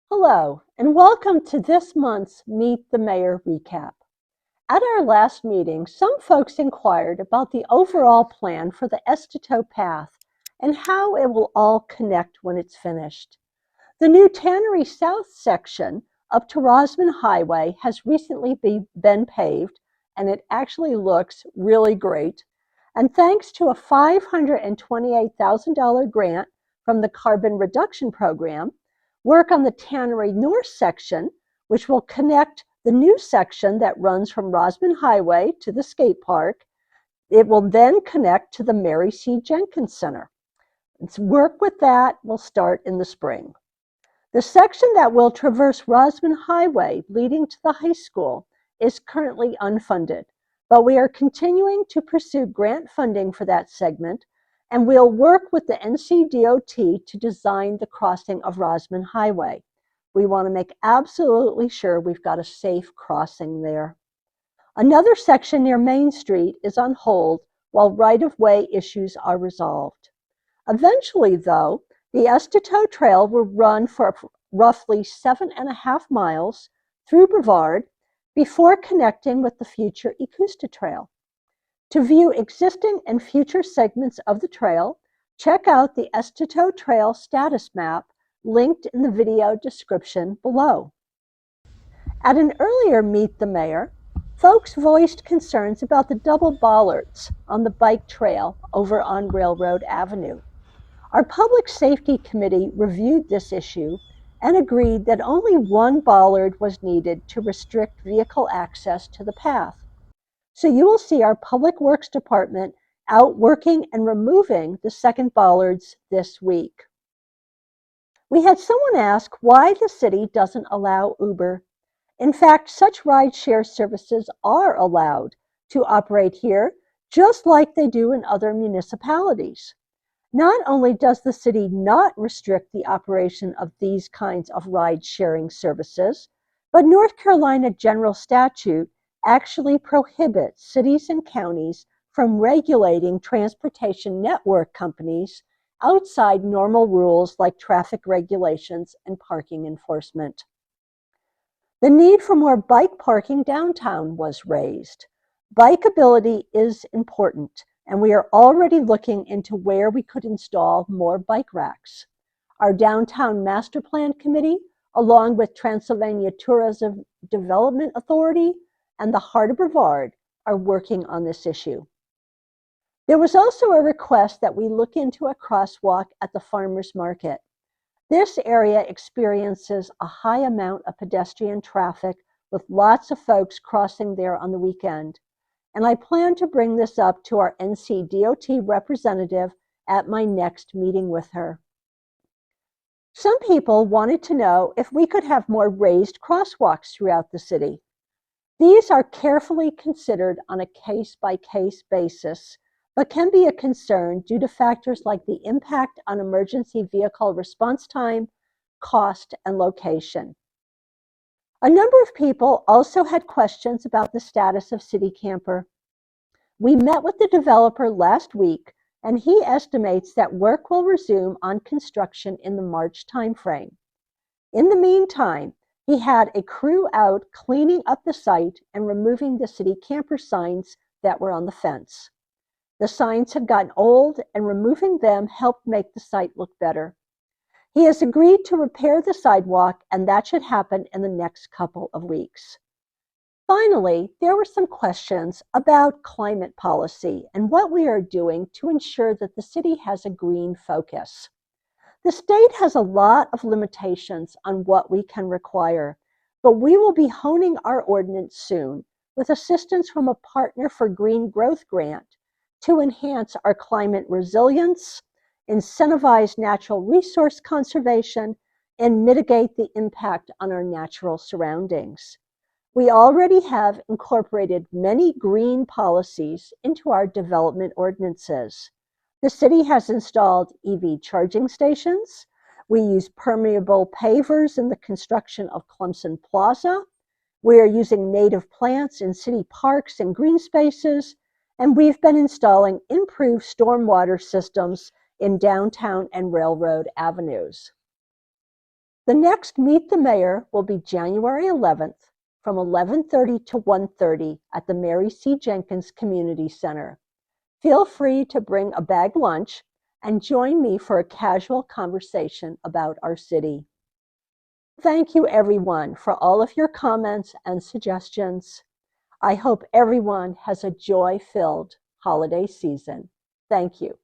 Hello, and welcome to this month's Meet the Mayor recap. At our last meeting, some folks inquired about the overall plan for the Estateau Path and how it will all connect when it's finished. The new Tannery South section up to Rosman Highway has recently been paved, and it actually looks really great. And thanks to a $528,000 grant from the Carbon Reduction Program, work on the Tannery North section, which will connect the new section that runs from Rosman Highway to the skate park. It will then connect to the Mary C. Jenkins Center. Work with that will start in the spring. The section that will traverse Rosman Highway leading to the high school is currently unfunded, but we are continuing to pursue grant funding for that segment, and we'll work with the NCDOT to design the crossing of Rosman Highway. We want to make absolutely sure we've got a safe crossing there. Another section near Main Street is on hold while right-of-way issues are resolved. Eventually, though, the Estateau Trail will run for roughly 7.5 miles through Brevard before connecting with the future Ecusta Trail. To view existing and future segments of the trail, check out the Estateau Trail status map linked in the video description below. At an earlier Meet the Mayor, folks voiced concerns about the double bollards on the bike trail over on Railroad Avenue. Our Public Safety Committee reviewed this issue and agreed that only one bollard was needed to restrict vehicle access to the path. So you will see our Public Works Department out working and removing the second bollards this week. We had someone ask why the city doesn't allow Uber. In fact, such ride-share services are allowed to operate here, just like they do in other municipalities. Not only does the city not restrict the operation of these kinds of ride-sharing services, but North Carolina General Statute actually prohibits cities and counties from regulating transportation network companies outside normal rules like traffic regulations and parking enforcement. The need for more bike parking downtown was raised. Bikeability is important, and we are already looking into where we could install more bike racks. Our Downtown Master Plan Committee, along with Transylvania Tourism Development Authority and the Heart of Brevard, are working on this issue. There was also a request that we look into a crosswalk at the farmers market. This area experiences a high amount of pedestrian traffic with lots of folks crossing there on the weekend, and I plan to bring this up to our NCDOT representative at my next meeting with her. Some people wanted to know if we could have more raised crosswalks throughout the city. These are carefully considered on a case-by-case basis, but can be a concern due to factors like the impact on emergency vehicle response time, cost, and location. A number of people also had questions about the status of City Camper. We met with the developer last week, and he estimates that work will resume on construction in the March timeframe. In the meantime, he had a crew out cleaning up the site and removing the City Camper signs that were on the fence. The signs had gotten old, and removing them helped make the site look better. He has agreed to repair the sidewalk, and that should happen in the next couple of weeks. Finally, there were some questions about climate policy and what we are doing to ensure that the city has a green focus. The state has a lot of limitations on what we can require, but we will be honing our ordinance soon with assistance from a Partner for Green Growth grant to enhance our climate resilience, incentivize natural resource conservation, and mitigate the impact on our natural surroundings. We already have incorporated many green policies into our development ordinances. The city has installed EV charging stations. We use permeable pavers in the construction of Clemson Plaza. We are using native plants in city parks and green spaces, and we've been installing improved stormwater systems in downtown and railroad avenues. The next Meet the Mayor will be January 11th from 11:30 to 1:30 at the Mary C. Jenkins Community Center. Feel free to bring a bag lunch and join me for a casual conversation about our city. Thank you, everyone, for all of your comments and suggestions. I hope everyone has a joy-filled holiday season. Thank you.